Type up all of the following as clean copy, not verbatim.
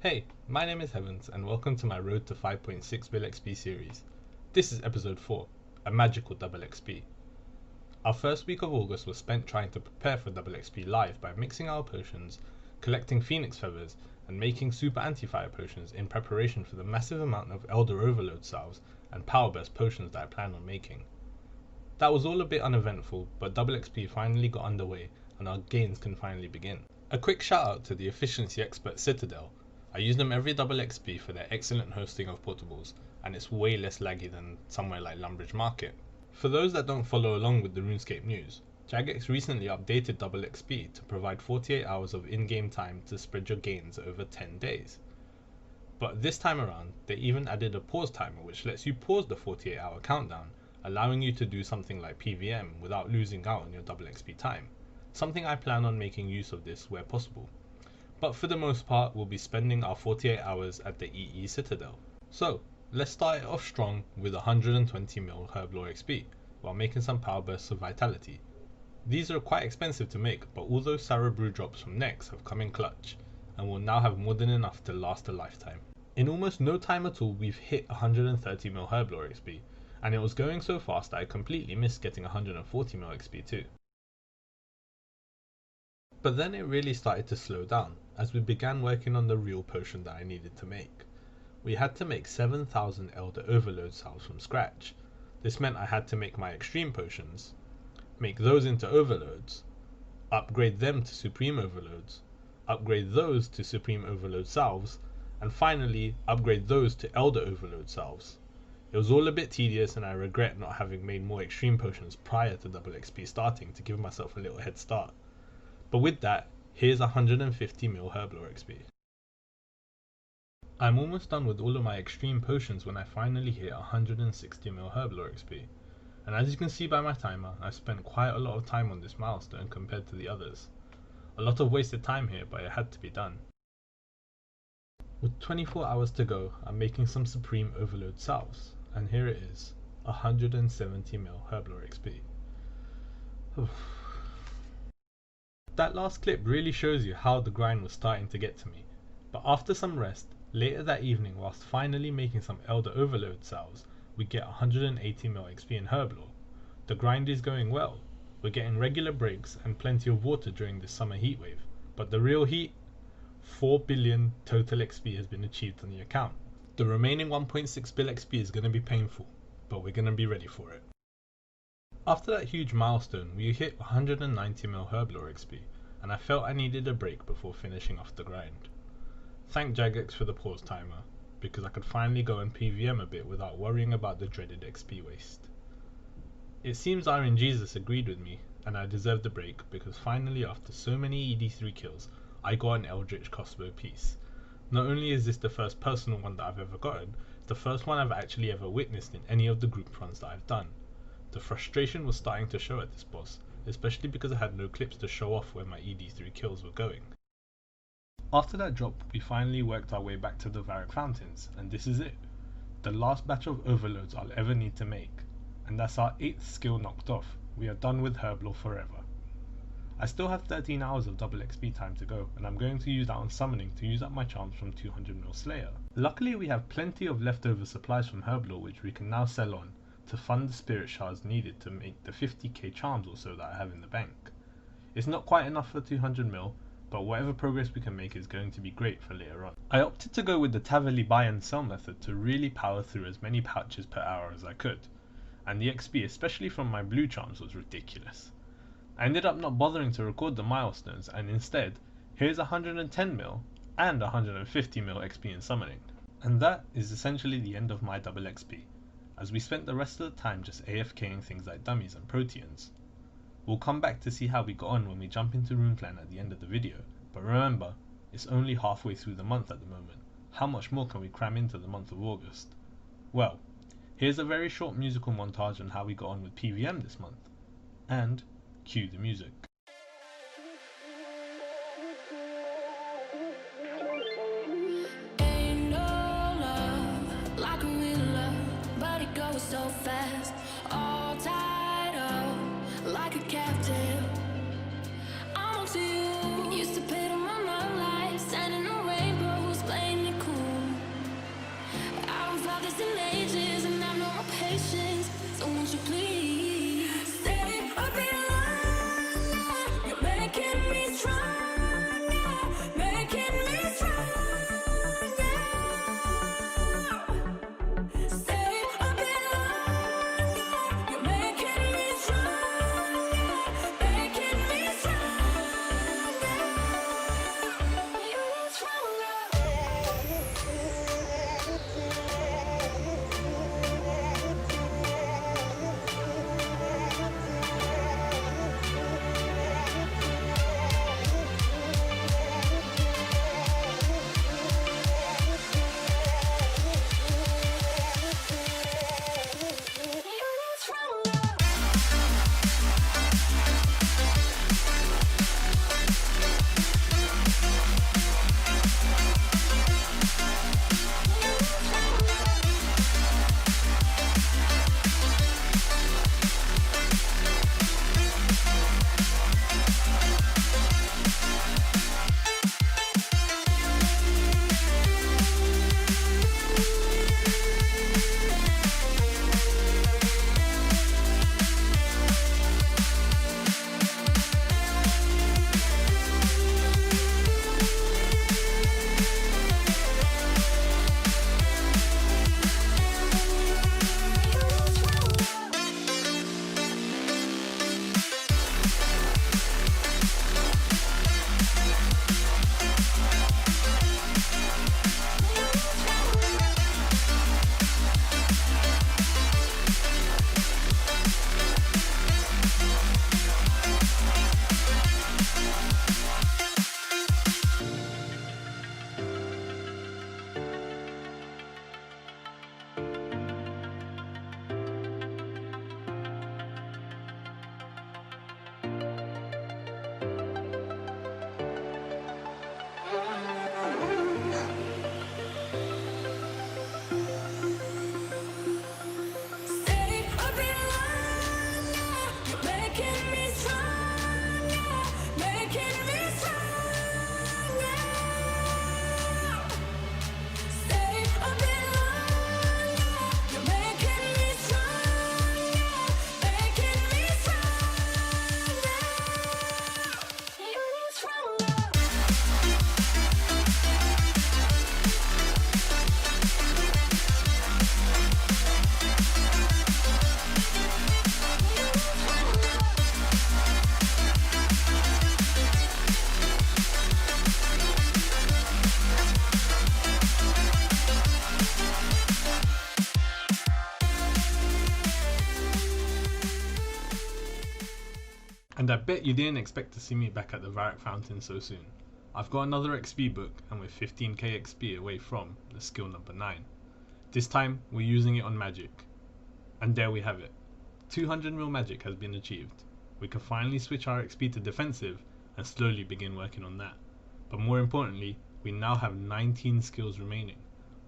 Hey, my name is Heavens and welcome to my Road to 5.6 Bill XP series. This is episode 4, a magical double XP. Our first week of August was spent trying to prepare for double XP live by mixing our potions, collecting phoenix feathers, and making super anti-fire potions in preparation for the massive amount of Elder Overload salves and power burst potions that I plan on making. That was all a bit uneventful, but double XP finally got underway and our gains can finally begin. A quick shout out to the efficiency expert Citadel. I use them every double XP for their excellent hosting of portables, and it's way less laggy than somewhere like Lumbridge Market. For those that don't follow along with the RuneScape news, Jagex recently updated double XP to provide 48 hours of in-game time to spread your gains over 10 days. But this time around, they even added a pause timer which lets you pause the 48-hour countdown, allowing you to do something like PVM without losing out on your double XP time. Something I plan on making use of this where possible. But for the most part, we'll be spending our 48 hours at the EE Citadel. So, let's start it off strong with 120 mil Herblore XP, while making some power bursts of vitality. These are quite expensive to make, but all those Sarah Brew drops from Nex have come in clutch, and will now have more than enough to last a lifetime. In almost no time at all, we've hit 130 mil Herblore XP, and it was going so fast that I completely missed getting 140 mil XP too. But then it really started to slow down, as we began working on the real potion that I needed to make. We had to make 7,000 Elder Overload salves from scratch. This meant I had to make my extreme potions, make those into overloads, upgrade them to supreme overloads, upgrade those to supreme overload salves, and finally upgrade those to Elder Overload salves. It was all a bit tedious and I regret not having made more extreme potions prior to double XP starting to give myself a little head start. But with that, here's 150 mil Herblore XP. I'm almost done with all of my extreme potions when I finally hit 160 mil Herblore XP. And as you can see by my timer, I've spent quite a lot of time on this milestone compared to the others. A lot of wasted time here, but it had to be done. With 24 hours to go, I'm making some supreme overload salves, and here it is, 170 mil Herblore XP. That last clip really shows you how the grind was starting to get to me, but after some rest, later that evening whilst finally making some Elder Overload salves, we get 180 mil XP in Herblore. The grind is going well, we're getting regular breaks and plenty of water during this summer heatwave, but the real heat? 4 billion total XP has been achieved on the account. The remaining 1.6 bill XP is going to be painful, but we're going to be ready for it. After that huge milestone, we hit 190 mil Herblore XP, and I felt I needed a break before finishing off the grind. Thank Jagex for the pause timer, because I could finally go and PVM a bit without worrying about the dreaded XP waste. It seems RNGesus agreed with me, and I deserved the break because finally after so many ED3 kills, I got an Eldritch crossbow piece. Not only is this the first personal one that I've ever gotten, it's the first one I've actually ever witnessed in any of the group runs that I've done. The frustration was starting to show at this boss, especially because I had no clips to show off where my ED3 kills were going. After that drop, we finally worked our way back to the Varrock Fountains, and this is it. The last batch of overloads I'll ever need to make, and that's our 8th skill knocked off. We are done with Herblore forever. I still have 13 hours of double XP time to go, and I'm going to use that on summoning to use up my charms from 200 mil Slayer. Luckily we have plenty of leftover supplies from Herblore which we can now sell on to fund the spirit shards needed to make the 50k charms or so that I have in the bank. It's not quite enough for 200 mil, but whatever progress we can make is going to be great for later on. I opted to go with the Tavali buy and sell method to really power through as many pouches per hour as I could, and the XP, especially from my blue charms, was ridiculous. I ended up not bothering to record the milestones, and instead, here's 110 mil and 150 mil XP in summoning. And that is essentially the end of my double XP, as we spent the rest of the time just AFKing things like dummies and proteans. We'll come back to see how we got on when we jump into RuneClan at the end of the video, but remember, it's only halfway through the month at the moment. How much more can we cram into the month of August? Well, here's a very short musical montage on how we got on with PVM this month, and cue the music. Ain't no love like a real love, but it goes so fast, all tied up like a captive. I'm on to you, used to pay to my life, standing on rainbows, playing And I bet you didn't expect to see me back at the Varrock Fountain so soon. I've got another XP book and we're 15k XP away from the skill number 9. This time we're using it on magic. And there we have it. 200 mil magic has been achieved. We can finally switch our XP to defensive and slowly begin working on that. But more importantly, we now have 19 skills remaining.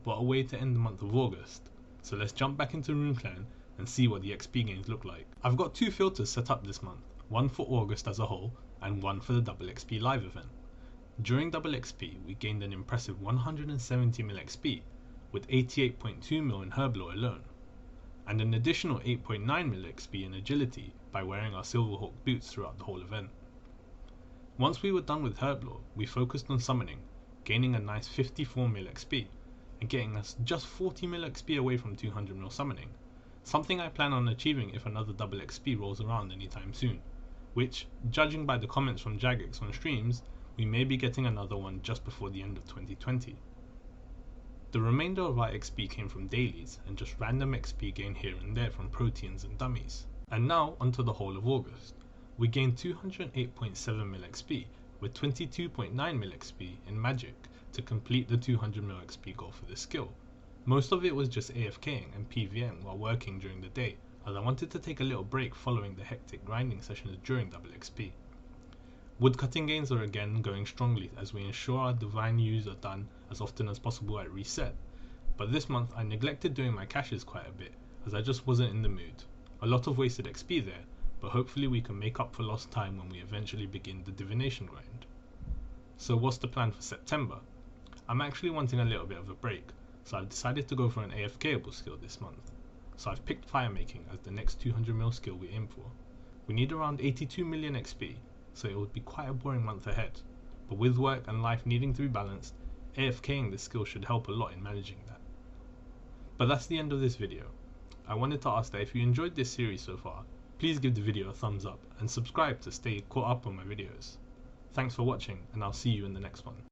What a way to end the month of August. So let's jump back into RuneClan and see what the XP gains look like. I've got 2 filters set up this month, one for August as a whole and one for the double XP live event. During double XP we gained an impressive 170 mil XP with 88.2 mil in Herblore alone, and an additional 8.9 mil XP in agility by wearing our Silverhawk boots throughout the whole event. Once we were done with Herblore, we focused on summoning, gaining a nice 54 mil XP and getting us just 40 mil XP away from 200 mil summoning, something I plan on achieving if another double XP rolls around anytime soon, which, judging by the comments from Jagex on streams, we may be getting another one just before the end of 2020. The remainder of our XP came from dailies and just random XP gained here and there from proteins and dummies. And now onto the whole of August. We gained 208.7 mil XP with 22.9 mil XP in magic to complete the 200 mil XP goal for this skill. Most of it was just AFKing and PVM while working during the day, as I wanted to take a little break following the hectic grinding sessions during double XP. Woodcutting gains are again going strongly as we ensure our divine use are done as often as possible at reset, but this month I neglected doing my caches quite a bit as I just wasn't in the mood. A lot of wasted XP there, but hopefully we can make up for lost time when we eventually begin the divination grind. So what's the plan for September? I'm actually wanting a little bit of a break, so I've decided to go for an AFKable skill this month. So I've picked firemaking as the next 200 mil skill we aim for. We need around 82 million XP, so it would be quite a boring month ahead, but with work and life needing to be balanced, AFKing this skill should help a lot in managing that. But that's the end of this video. I wanted to ask that if you enjoyed this series so far, please give the video a thumbs up and subscribe to stay caught up on my videos. Thanks for watching and I'll see you in the next one.